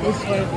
This way.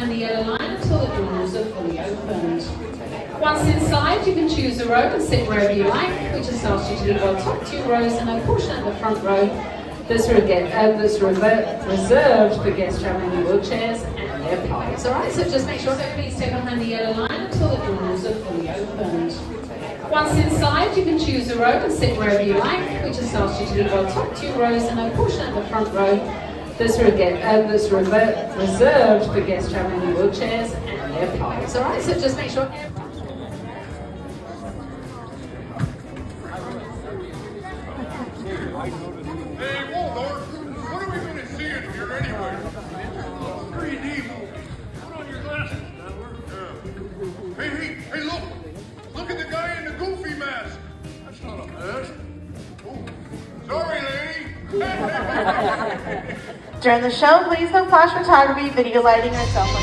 The yellow line until the doors are fully opened. Once inside, you can choose a row and sit wherever you like. We just ask you to leave our top 2 rows and a portion of the front row that's reserved for guests travelling in wheelchairs and their pies. Alright, so just make sure that please stay behind the yellow line until the doors are fully opened. Once inside, you can choose a row and sit wherever you like. We just ask you to leave our top 2 rows and a portion of the front row that's reserved for guests travelling in wheelchairs and their pies. Alright, so just make sure. Hey, Walt, what are we going to see in here anyway? 3D movie. Put on your glasses, Hey, look! Look at the guy in the goofy mask. That's not a mask. Oh, sorry, lady. During the show, please no flash photography, video lighting, or cell phone.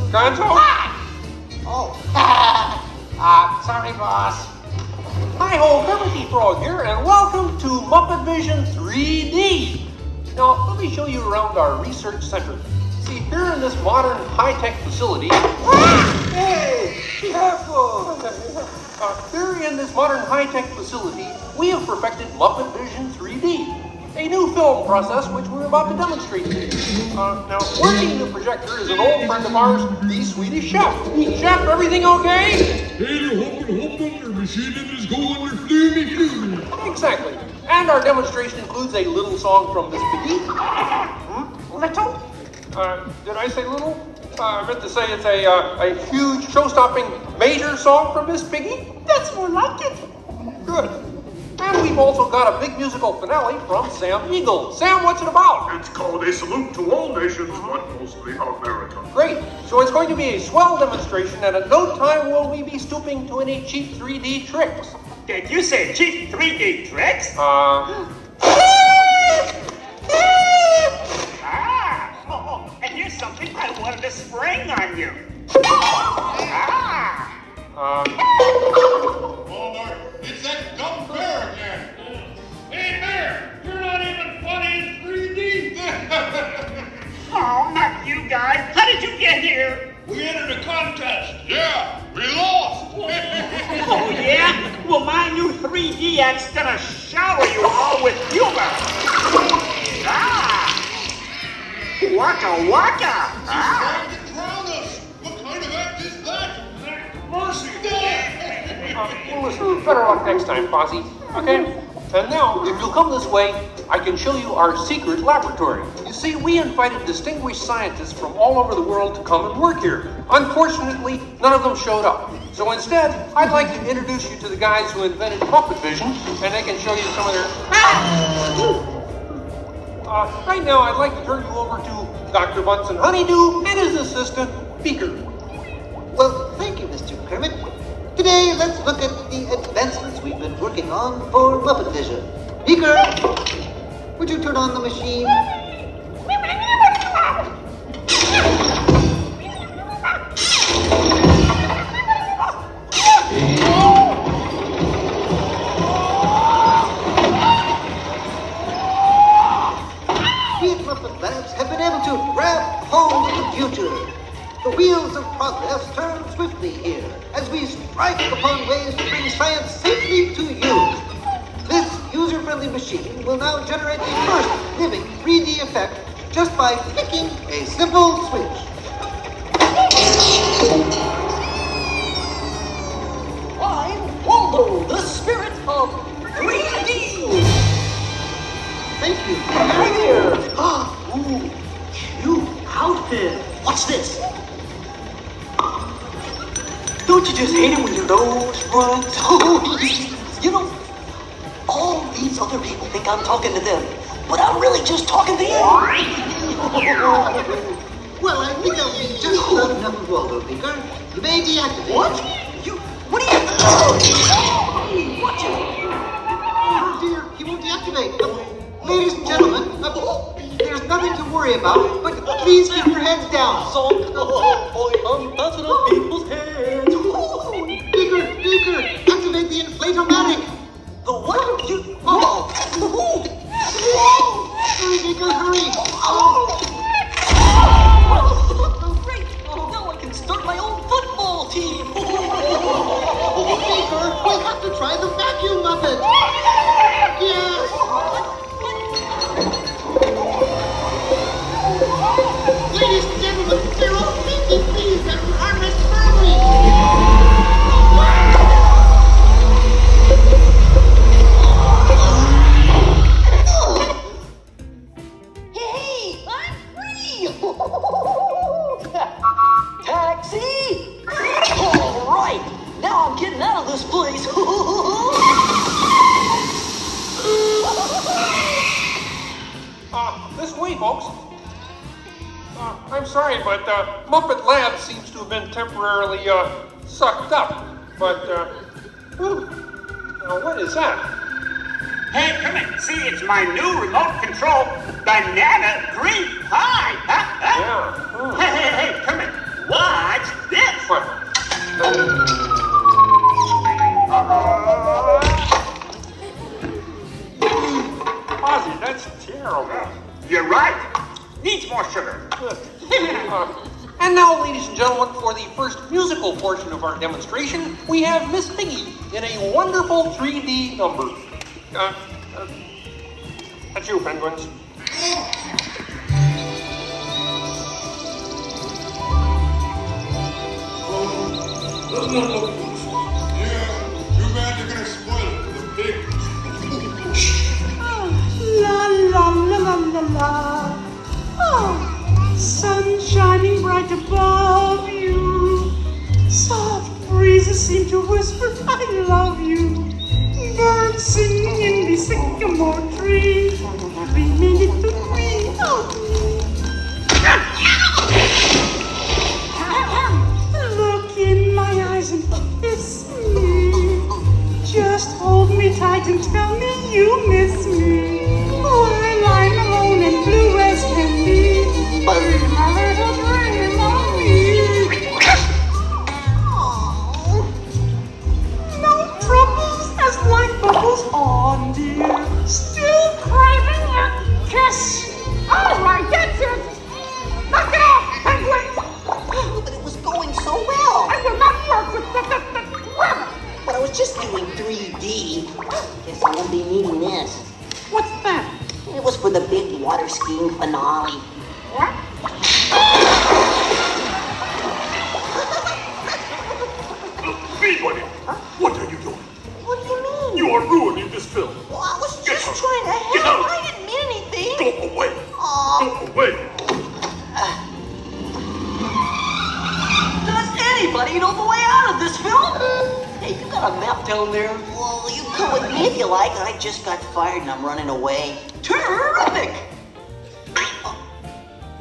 Gonzo? Oh, sorry, boss. Hi-ho, Kermit Frog here, and welcome to Muppet Vision 3D. Now, let me show you around our research center. See, here in this modern high-tech facility... Hey, be careful! Here in this modern high-tech facility, we have perfected Muppet Vision 3D. A new film process which we're about to demonstrate today. Now, working the projector is an old friend of ours, the Swedish Chef. Chef, everything okay? Exactly. And our demonstration includes a little song from Miss Piggy. Little? Did I say little? I meant to say it's a huge, show-stopping, major song from Miss Piggy. That's more like it. Good. And we've also got a big musical finale from Sam Eagle. Sam, what's it about? It's called A Salute to All Nations, but mostly America. Great. So it's going to be a swell demonstration, and at no time will we be stooping to any cheap 3D tricks. Did you say cheap 3D tricks? And here's something I wanted to spring on you. Walmart, it's that dumb bear again. Hey, Bear, you're not even funny in 3D. Oh, not you guys. How did you get here? We entered a contest. Yeah, we lost. Oh, yeah? Well, my new 3D act's gonna shower you all with humor. Waka waka. Trying to drown us. What kind of act is that? Mercy. Well, listen, better luck next time, Posse. Okay? And now, if you'll come this way, I can show you our secret laboratory. You see, we invited distinguished scientists from all over the world to come and work here. Unfortunately, none of them showed up. So instead, I'd like to introduce you to the guys who invented Muppet Vision, and they can show you some of their... right now, I'd like to turn you over to Dr. Bunsen Honeydew and his assistant, Beaker. Well, thank you, Mr. Kermit. Today, let's look at the advancements we've been working on for Muppet Vision. Beaker, would you turn on the machine? We at Muppet Labs have been able to grab hold of the future. The wheels of progress turn swiftly here as we strike upon ways to bring science safely to you. This user-friendly machine will now generate the first living 3D effect just by flicking a simple switch. I'm Waldo, the spirit of 3D. Thank you. Right here. Ooh, cute outfit. What's this? Don't you just hate it when your nose runs? You know, all these other people think I'm talking to them, but I'm really just talking to you. Well, I think I'll be just about enough of Waldo, Beaker. You may deactivate. What? What are you? Watch it. Oh dear, he won't deactivate. Ladies and gentlemen, there's nothing to worry about, but please keep your heads down. I'm bouncing on people's heads. Beaker, activate the inflatomatic. The what? You... Hurry, Beaker, hurry. Great! Now I can start my own football team. Beaker, we have to try the vacuum Muppet. Yes. Ladies and gentlemen, they're all thinking please that armrest firmly. Hey, I'm free! Taxi! All right, now I'm getting out of this place. This way, folks. I'm sorry, but Muppet Lab seems to have been temporarily sucked up. But, what is that? Hey, come in. See, it's my new remote control banana green pie. Huh? Yeah. Hey, come in. Watch this. What? Ozzy, that's terrible. You're right. Needs more sugar. And now, ladies and gentlemen, for the first musical portion of our demonstration, we have Miss Piggy in a wonderful 3D number. That's you, penguins. Yeah, too bad you're gonna spoil it for the pig. La la la la la la. Oh, sun shining bright above you. Soft breezes seem to whisper, I love you. Birds singing Come more trees. 3 minutes to 3. Oh. Look in my eyes and kiss me. Just hold me tight and tell me you miss me. While I'm alone and blue as can be. Dream a little dream of me. No troubles as life bubbles on, dear. Still craving a kiss. All right, that's it. Knock it off, penguin. But it was going so well. I will not work with the rabbit. But I was just doing 3D. Guess I won't be needing this. What's that? It was for the big water skiing finale. What? Peabody, what are you doing? What do you mean? You are ruining this film. Well, I was Get just out. trying to Get help. out. I didn't mean anything. Go away. Aw. Go away. Does anybody know the way out of this film? Hey, you got a map down there? Well, you come with me if you like. I just got fired and I'm running away. Terrific!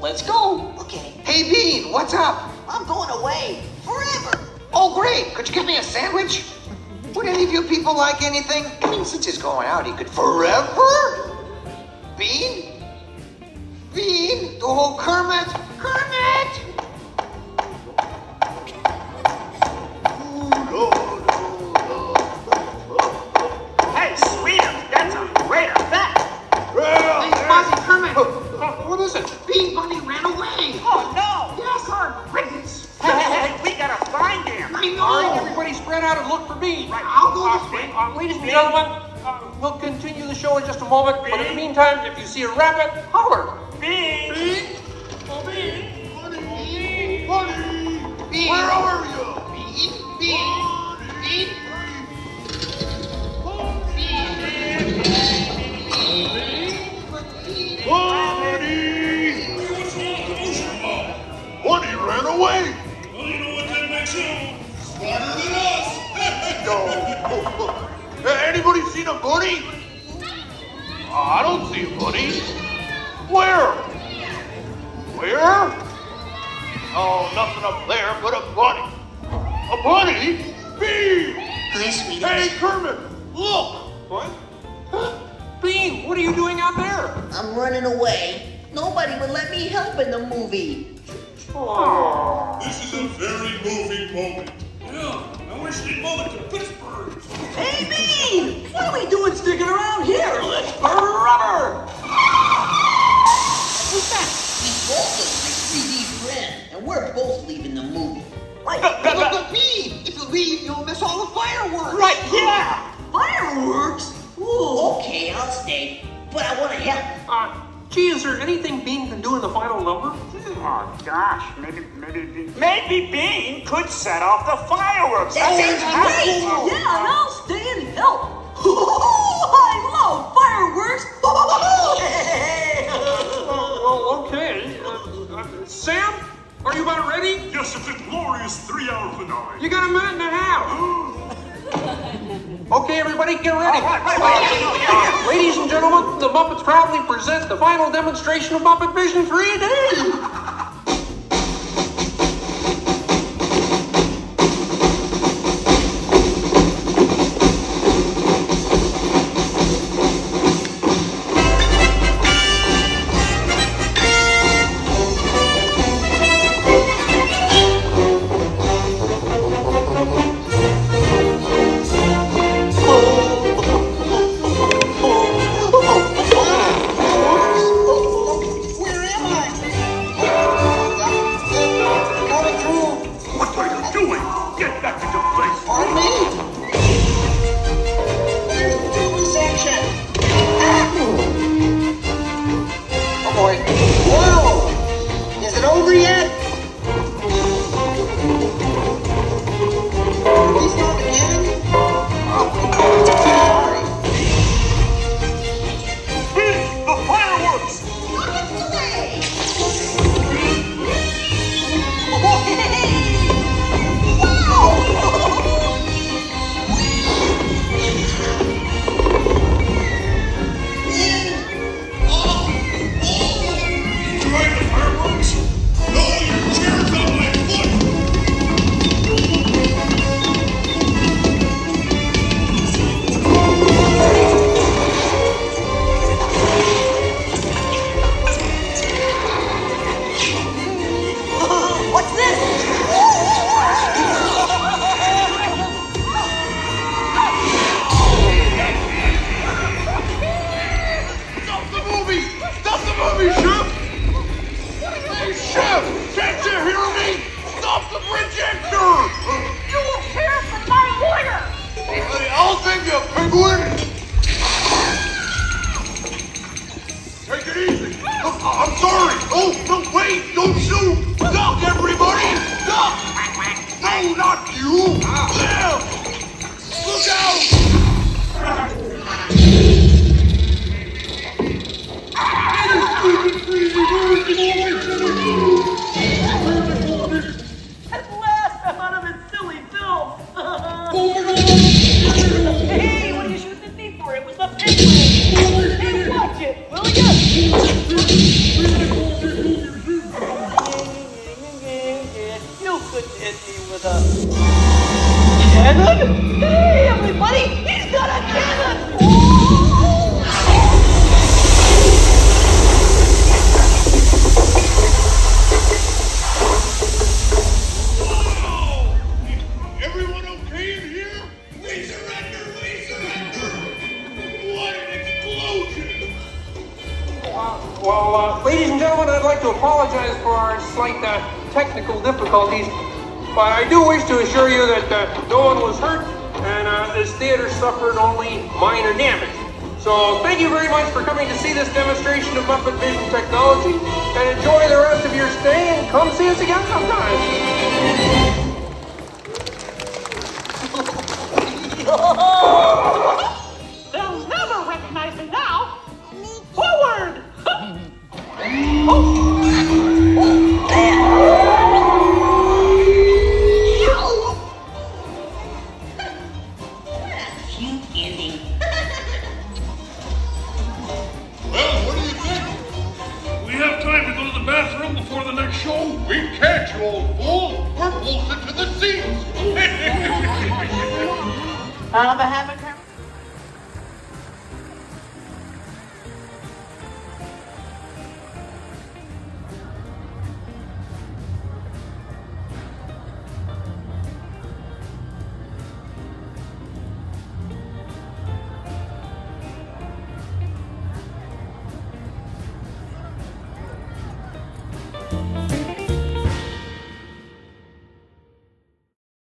Let's go. Okay. Hey, Bean, what's up? I'm going away. Forever. Oh, great. Could you give me a sandwich? Would any of you people like anything? I mean, since he's going out, he could forever? Bean? Bean? Oh, Kermit? Kermit! Hey, sweetheart, that's a great effect. Hey, Fuzzy Kermit! What is it? Bean Bunny ran away! Oh, no. Yes, sir! Hey, we gotta find him. I All right, know! everybody spread out and look for me. Right, I'll go this way. Ladies and gentlemen, we'll continue the show in just a moment, but in the meantime, if you see a rabbit, holler. Bean. Bean! Where are you? Bean? Bean? Bean? Bunny ran away. No. Anybody seen a bunny? I don't see a bunny. Where? Where? Oh, nothing up there but a bunny. A bunny? Bean! Hi, sweetie. Hey, Kermit, look! What? Bean, what are you doing out there? I'm running away. Nobody would let me help in the movie. This is a very moving moment. Yeah, I wish they'd move it to Pittsburgh. Hey, Bean! What are we doing sticking around here? Let's burn rubber! Who's that? He's Walt, my 3D friend, and we're both leaving the movie. Right. But Bean! If you leave, you'll miss all the fireworks! Right, yeah. Fireworks? Ooh, okay, I'll stay. But I want to help. Gee, is there anything Bean can do in the final number? Oh, gosh, maybe Bean could set off the fireworks. That sounds great! Yeah, and I'll stay and help. I love fireworks! Well, okay. Sam, are you about ready? Yes, it's a glorious 3-hour finale. You got a minute and a half. Okay, everybody, get ready. Ladies and gentlemen, the Muppets proudly present the final demonstration of Muppet Vision 3D. Oh, no, wait! Don't shoot! Duck, everybody! Duck! No, not you! There! Look out! At last, I'm out of this silly film. Hey, what are you shooting at me for? It was the penguin. Hey, watch it, will ya? You couldn't hit me with a cannon. Hey, everybody, he's got a cannon. Everyone okay in here? We surrender! We surrender! What an explosion! Well, ladies and gentlemen, I'd like to apologize for our slight technical difficulties, but I do wish to assure you that no one was hurt and this theater suffered only minor damage. So thank you very much for coming to see this demonstration of Muppet Vision technology, and enjoy the rest of your stay, and come see us again sometime. They'll never recognize me now. Forward! Cute ending. Well, what do you think? We have time to go to the bathroom before the next show? We can't, you old fool! We're bolted to the seats! On behalf of